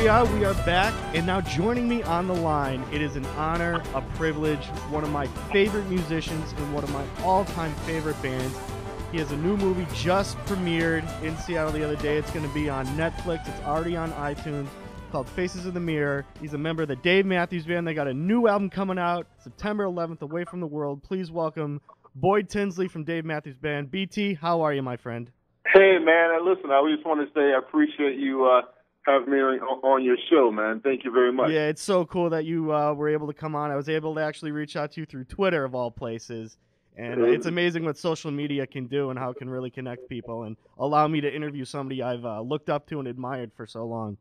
we are back, and now joining me on the line, it is an honor, a privilege, one of my favorite musicians and one of my all-time favorite bands. He has a new movie just premiered in Seattle the other day. It's going to be on Netflix. It's already on iTunes, called Faces in the Mirror. He's a member of the Dave Matthews Band. They got a new album coming out September 11th, Away from the World. Please welcome Boyd Tinsley from Dave Matthews Band. BT, how are you, my friend? Hey, man. Listen, I just want to say I appreciate you having me on your show, man. Thank you very much. Yeah, it's so cool that you were able to come on. I was able to actually reach out to you through Twitter, of all places. And it's amazing what social media can do and how it can really connect people and allow me to interview somebody I've looked up to and admired for so long.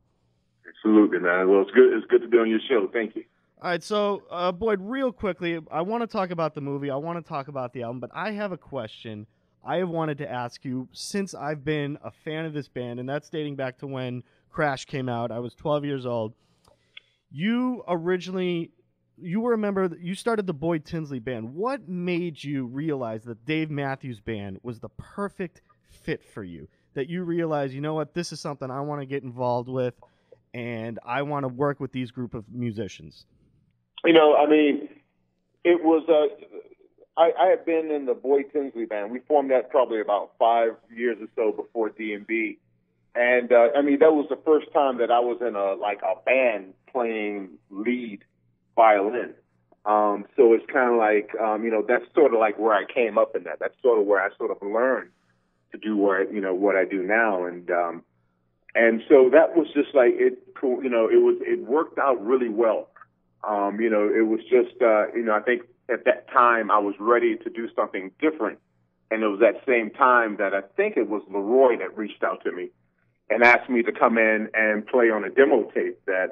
Absolutely, man. Well, it's good. It's good to be on your show. Thank you. All right, so Boyd, real quickly, I want to talk about the movie. I want to talk about the album, but I have a question I have wanted to ask you since I've been a fan of this band, and that's dating back to when Crash came out. I was 12 years old. You were a member, you started the Boyd Tinsley Band. What made you realize that Dave Matthews Band was the perfect fit for you? That you realized, you know what, this is something I want to get involved with, and I want to work with these group of musicians? You know, I mean, it was, I had been in the Boyd Tinsley Band. We formed that probably about 5 years or so before D&B. And, I mean, that was the first time that I was in a band playing lead violin. So it's kind of like, you know, that's sort of like where I came up in that. That's sort of where I sort of learned to do what I do now. And so that was just like, it worked out really well. You know, it was just, you know, I think at that time I was ready to do something different. And it was that same time that I think it was Leroy that reached out to me and asked me to come in and play on a demo tape that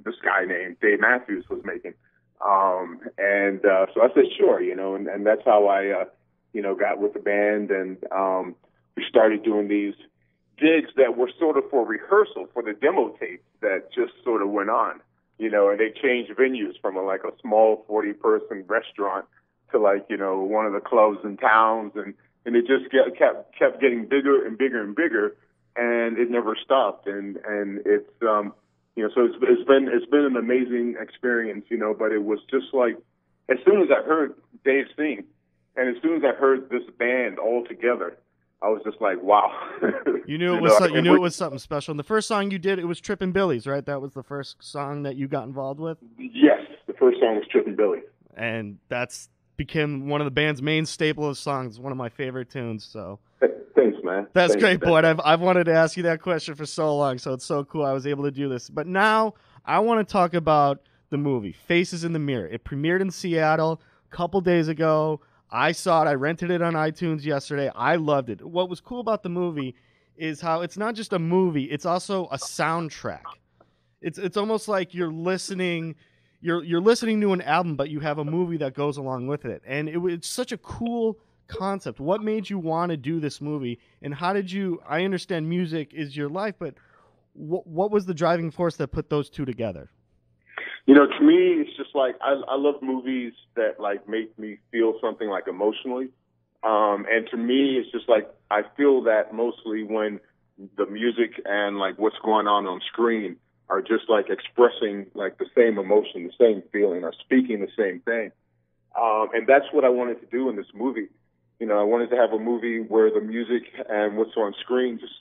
this guy named Dave Matthews was making. So I said, sure, you know, and that's how I, you know, got with the band. And we started doing these gigs that were sort of for rehearsal for the demo tape that just sort of went on, you know, and they changed venues from a small 40-person restaurant to one of the clubs in towns. And it just kept getting bigger and bigger and bigger. And it never stopped, and it's you know, so it's been an amazing experience, you know. But it was just like, as soon as I heard Dave sing, and as soon as I heard this band all together, I was just like, wow. You knew it was it was something special. And the first song you did, it was Trippin' Billy's, right? That was the first song that you got involved with. Yes, the first song was Trippin' Billy, and that's became one of the band's main staple of songs. One of my favorite tunes. So. Thanks, man. That's great, Boyd. I've wanted to ask you that question for so long, so it's so cool I was able to do this. But now I want to talk about the movie, Faces in the Mirror. It premiered in Seattle a couple days ago. I saw it. I rented it on iTunes yesterday. I loved it. What was cool about the movie is how it's not just a movie, it's also a soundtrack. It's almost like you're listening to an album, but you have a movie that goes along with it. And it's such a cool concept. What made you want to do this movie, and how did you? I understand music is your life, but what was the driving force that put those two together? You know, to me, it's just like I love movies that make me feel something emotionally, and to me, it's just like I feel that mostly when the music and what's going on screen are just expressing the same emotion, the same feeling, or speaking the same thing, and that's what I wanted to do in this movie. You know, I wanted to have a movie where the music and what's on screen just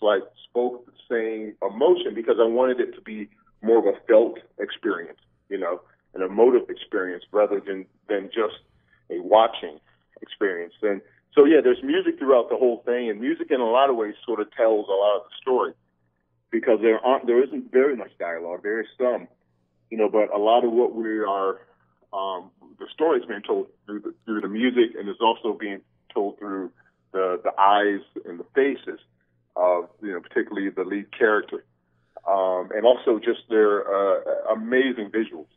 spoke the same emotion, because I wanted it to be more of a felt experience, you know, an emotive experience rather than just a watching experience. And so, yeah, there's music throughout the whole thing, and music in a lot of ways sort of tells a lot of the story, because there isn't very much dialogue. There is some, you know, but a lot of what we are, the story is being told through the music, and it's also being told through the eyes and the faces of, you know, particularly the lead character, and also just their amazing visuals.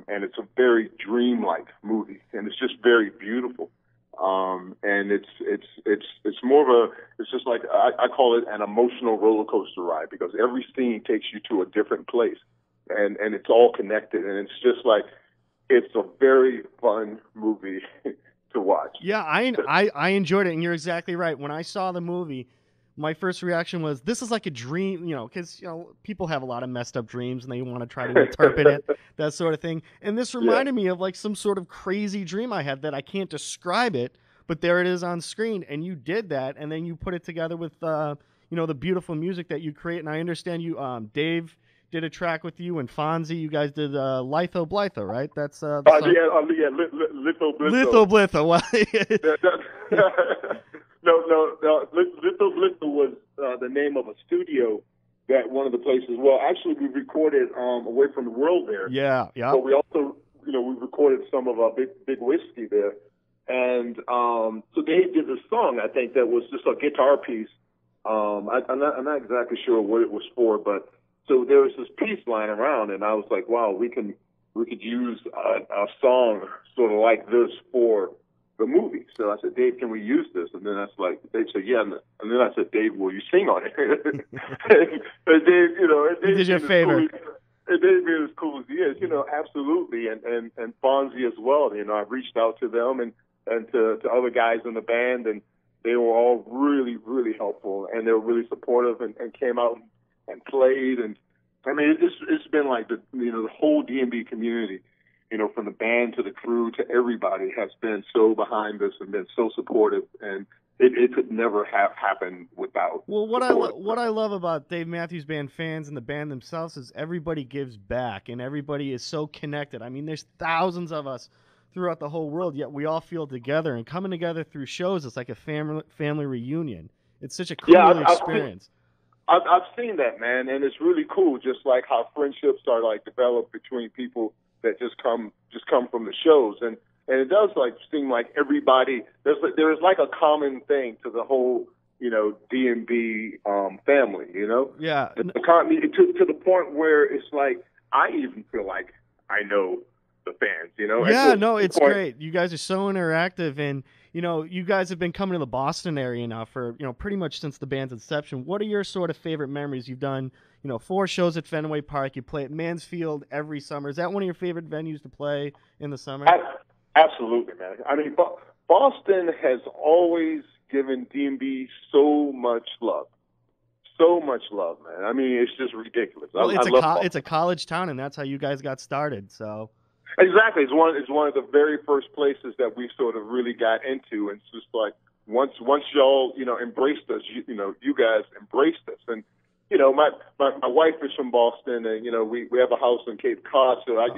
And it's a very dreamlike movie, and it's just very beautiful. And it's more of it's just like I call it an emotional roller coaster ride, because every scene takes you to a different place, and it's all connected, and it's just it's a very fun movie to watch. Yeah, I enjoyed it, and you're exactly right. When I saw the movie, my first reaction was, this is like a dream, because people have a lot of messed up dreams and they want to try to interpret it, that sort of thing. And this reminded me of like some sort of crazy dream I had that I can't describe it, but there it is on screen. And you did that, and then you put it together with the beautiful music that you create. And I understand you, Dave did a track with you, and Fonzie, you guys did Litho Blitho, right? That's the song. Litho Blitho. Litho Blitho. No. Litho Blitho was the name of a studio that one of the places. Well, actually, we recorded Away from the World there. Yeah. But we also, we recorded some of our Big Whiskey there, and so Dave did this song. I think that was just a guitar piece. I'm not exactly sure what it was for, but. So there was this piece lying around, and I was like, "Wow, we could use a song sort of like this for the movie." So I said, "Dave, can we use this?" And then Dave said, "Yeah." And then I said, "Dave, will you sing on it?" and Dave, he did you a favor. And Dave being as cool as he is, absolutely, and Fonzie as well. I reached out to them and to other guys in the band, and they were all really, really helpful, and they were really supportive, and came out and played, and I mean it's been like the whole D&B community, from the band to the crew to everybody has been so behind us and been so supportive, and it could never have happened without. Well, what I love about Dave Matthews Band fans and the band themselves is everybody gives back, and everybody is so connected. I mean, there's thousands of us throughout the whole world, yet we all feel together, and coming together through shows, it's like a family reunion. It's such a cool experience. I've seen that, man, and it's really cool. Just like how friendships are like developed between people that just come from the shows, and it does like seem like everybody there's like a common thing to the whole D&B family, Yeah. to the point where it's like I even feel like I know the fans, Yeah, no, it's great. You guys are so interactive, and you guys have been coming to the Boston area now for, pretty much since the band's inception. What are your sort of favorite memories? You've done, 4 shows at Fenway Park. You play at Mansfield every summer. Is that one of your favorite venues to play in the summer? Absolutely, man. I mean, Boston has always given D&B so much love. So much love, man. I mean, it's just ridiculous. Well, it's a college town, and that's how you guys got started, so... Exactly. It's one of the very first places that we sort of really got into, and it's just like once y'all embraced us, you guys embraced us, and my wife is from Boston, and we have a house in Cape Cod, so I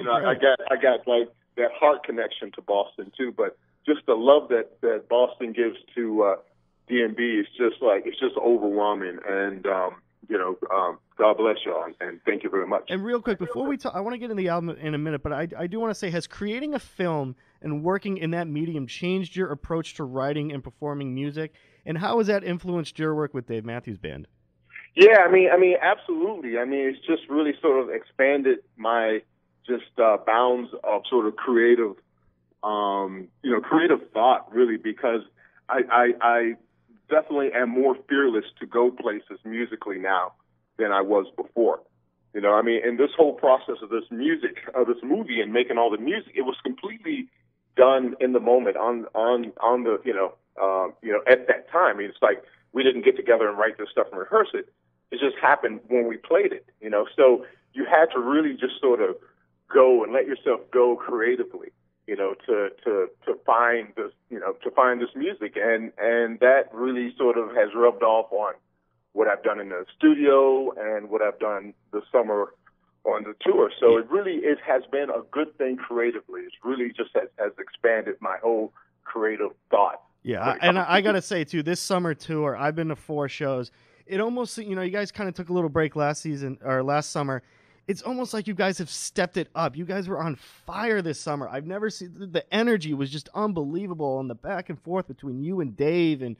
got like that heart connection to Boston too. But just the love that Boston gives to D&B is just overwhelming, and God bless y'all, and thank you very much. And real quick, before we talk, I want to get in the album in a minute, but I do want to say, has creating a film and working in that medium changed your approach to writing and performing music? And how has that influenced your work with Dave Matthews Band? Yeah, I mean, absolutely. I mean, it's just really sort of expanded my bounds of sort of creative thought, really, because I definitely am more fearless to go places musically now than I was before. I mean, in this whole process of this movie and making all the music, it was completely done in the moment on the, at that time. I mean, it's like we didn't get together and write this stuff and rehearse it. It just happened when we played it, so you had to really just sort of go and let yourself go creatively, to find this music. And that really sort of has rubbed off on what I've done in the studio and what I've done this summer on the tour. So it has been a good thing creatively. It's really just has expanded my whole creative thought. Yeah, and I got to say, too, this summer tour, I've been to 4 shows. It almost, you guys kind of took a little break last summer. It's almost like you guys have stepped it up. You guys were on fire this summer. I've never seen, the energy was just unbelievable, and the back and forth between you and Dave, and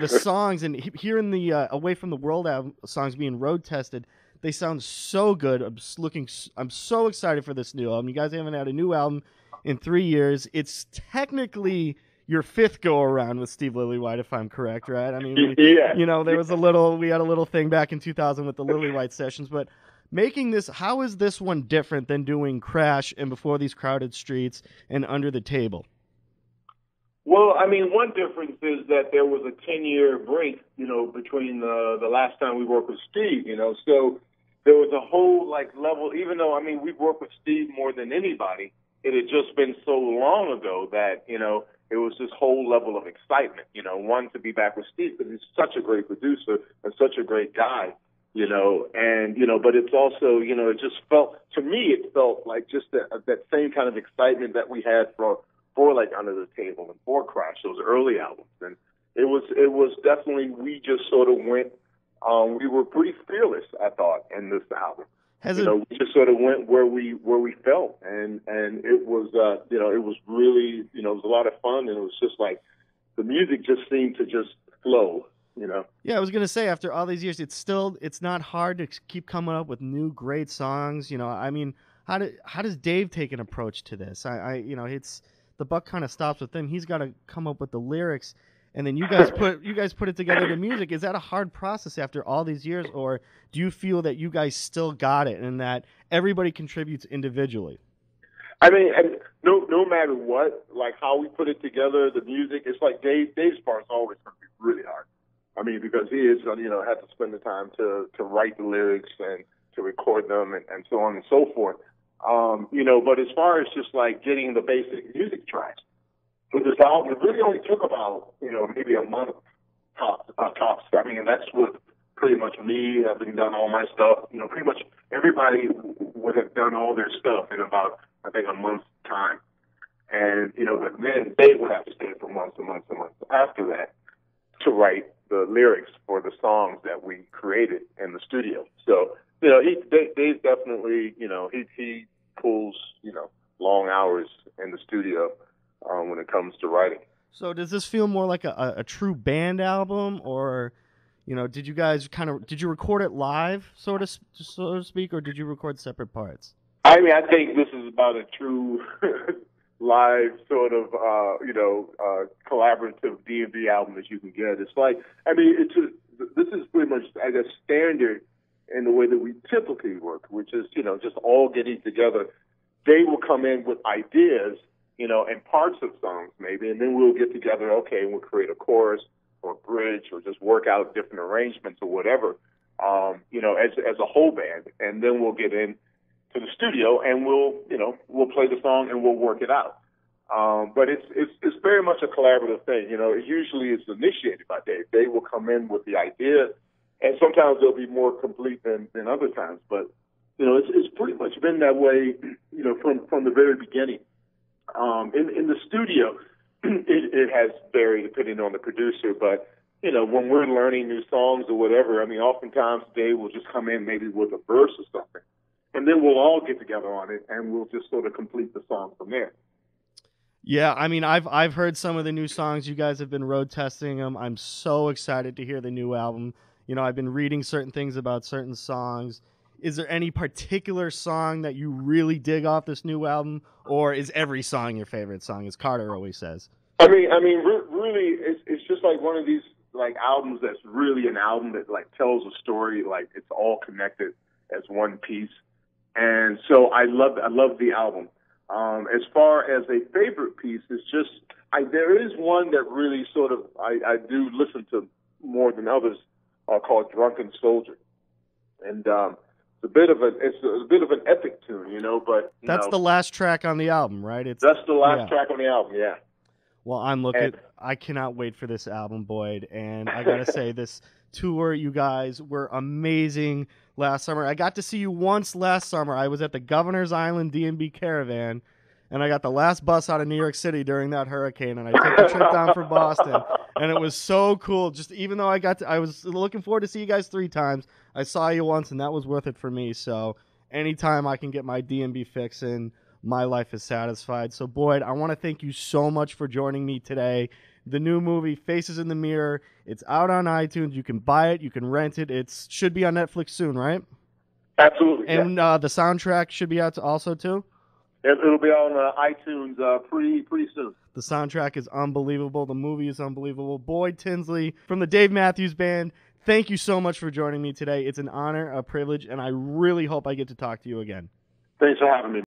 the songs, and hearing the Away from the World album songs being road tested. They sound so good. I'm so excited for this new album. You guys haven't had a new album in 3 years. It's technically your 5th go around with Steve Lillywhite, if I'm correct, right? I mean, there was we had a little thing back in 2000 with the Lillywhite sessions, but making this, how is this one different than doing Crash and Before These Crowded Streets and Under the Table? Well, I mean, one difference is that there was a 10-year break, between the last time we worked with Steve, so there was a whole like level. Even though, I mean, we've worked with Steve more than anybody, it had just been so long ago that it was this whole level of excitement. One, to be back with Steve because he's such a great producer and such a great guy. And but it's also, it just felt to me, it felt like just that same kind of excitement that we had for like Under the Table and for Crash, those early albums. And it was definitely, we just sort of went, we were pretty fearless, I thought, in this album. We just sort of went where we felt, and it was, it was really, it was a lot of fun, and it was just like the music just seemed to just flow. Yeah, I was gonna say, after all these years, it's not hard to keep coming up with new great songs. I mean, how does Dave take an approach to this? It's the buck kind of stops with him. He's got to come up with the lyrics, and then you guys put it together to music. Is that a hard process after all these years, or do you feel that you guys still got it and that everybody contributes individually? I mean, and no matter what, like how we put it together, the music, it's like Dave's part's always going to be really hard. I mean, because he is, had to spend the time to write the lyrics and to record them and so on and so forth. But as far as just like getting the basic music tracks for this album, it really only took about, maybe a month tops. I mean, and that's with pretty much me having done all my stuff. Pretty much everybody would have done all their stuff in about, I think, a month's time. And, but then they would have to stay for months and months and months after that to write the lyrics for the songs that we created in the studio. So, Dave definitely, he pulls, long hours in the studio when it comes to writing. So does this feel more like a true band album, or, did you guys did you record it live, so to speak, or did you record separate parts? I mean, I think this is about a true live sort of, collaborative D&B album that you can get. It's like, I mean, this is pretty much, I guess, standard in the way that we typically work, which is, just all getting together. They will come in with ideas, and parts of songs maybe, and then we'll get together, okay, and we'll create a chorus or a bridge or just work out different arrangements or whatever, as a whole band. And then we'll get in to the studio and we'll play the song and we'll work it out. But it's very much a collaborative thing. Usually it's initiated by Dave. Dave will come in with the idea, and sometimes they'll be more complete than other times. But it's pretty much been that way, from the very beginning. In the studio, it has varied depending on the producer. But when we're learning new songs or whatever, I mean, oftentimes Dave will just come in maybe with a verse or something, and then we'll all get together on it, and we'll just sort of complete the song from there. Yeah, I mean, I've heard some of the new songs. You guys have been road testing them. I'm so excited to hear the new album. I've been reading certain things about certain songs. Is there any particular song that you really dig off this new album, or is every song your favorite song, as Carter always says? I mean, really, it's just like one of these like albums that's really an album that like tells a story, like it's all connected as one piece. And so I love the album. As far as a favorite piece, it's just there is one that really sort of I do listen to more than others, called "Drunken Soldier," and it's a bit of an epic tune, But that's the last track on the album, right? That's the last track on the album, yeah. Well, I cannot wait for this album, Boyd, and I gotta say, this tour, you guys were amazing last summer. I got to see you once last summer. I was at the Governor's Island D&B Caravan, and I got the last bus out of New York City during that hurricane, and I took the trip down for Boston, and it was so cool. Just even though I was looking forward to see you guys 3 times, I saw you once, and that was worth it for me. So anytime I can get my D&B fix in, my life is satisfied. So Boyd, I want to thank you so much for joining me today. The new movie, Faces in the Mirror, it's out on iTunes. You can buy it. You can rent it. It should be on Netflix soon, right? Absolutely. And the soundtrack should be out also, too? It'll be on iTunes pretty soon. The soundtrack is unbelievable. The movie is unbelievable. Boyd Tinsley from the Dave Matthews Band, thank you so much for joining me today. It's an honor, a privilege, and I really hope I get to talk to you again. Thanks for having me.